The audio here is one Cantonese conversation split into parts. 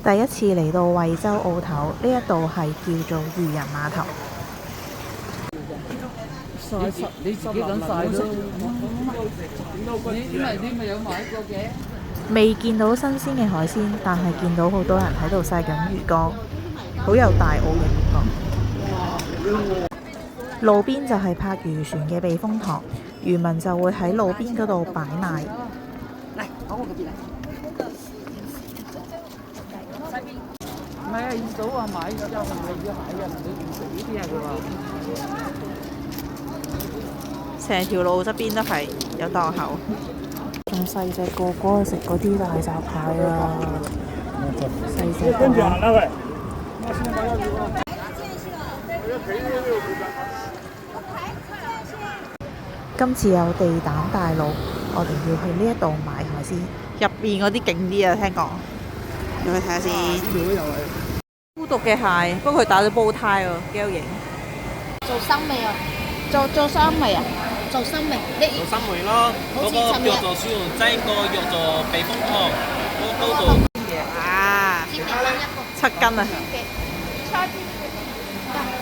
第一次嚟到惠州澳頭，呢一度係叫做漁人碼頭。你自己咁晒咯。你咪有買過嘅。未見到新鮮嘅海鮮，但係見到好多人喺度曬緊魚缸，好有大澳嘅感覺。路邊就係泊漁船嘅避風塘，漁民就會喺路邊嗰度擺賣。嚟，跑過嗰邊嚟。唔係啊，二嫂話買咗，係咪要蟹啊？唔呢啲啊，佢話。成條路側邊都係有檔口，仲細隻個嗰度食嗰啲大閘蟹啊，細隻個。今次有地膽大路，我哋要去呢一度買海鮮。入邊嗰啲勁啲啊，聽講。入去睇下先。孤獨嘅蟹，不過佢打咗煲呔喎，幾有型。做生味啊！做生味啊！做生味，做生味咯，嗰個叫做小龍仔，個叫做避風塘，嗰度啊煎餅一個，7斤啊！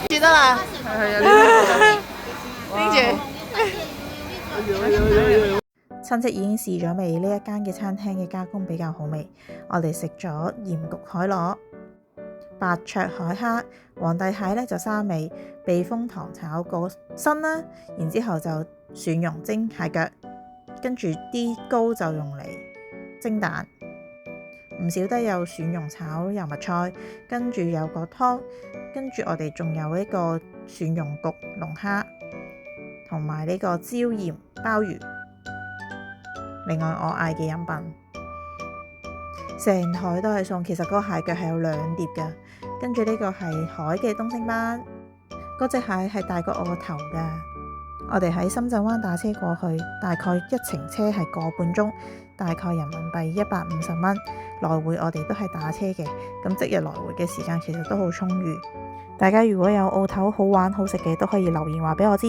煎算得啦，拎住。親戚已經試咗味，呢一間嘅餐廳嘅加工比較好味。我哋食咗鹽焗海螺、白灼海蝦、皇帝蟹呢就3味，避風塘炒個身啦，然之後就蒜蓉蒸蟹腳，跟住啲膏就用嚟蒸蛋，唔少得有蒜蓉炒油麥菜，跟住有個湯，跟住我哋仲有呢個蒜蓉焗龍蝦，同埋呢個椒鹽鮑魚。另外我嗌嘅飲品，成台都係餸。其實嗰個蟹腳係有2碟㗎，跟住呢個係海嘅東星斑，嗰隻蟹係大過我個頭㗎。我哋喺深圳灣打車過去，大概一程車係個半鐘，大概人民幣150蚊。來回我哋都係打車嘅，咁即日來回嘅時間其實都好充裕。大家如果有澳頭好玩好食嘅，都可以留言話俾我知。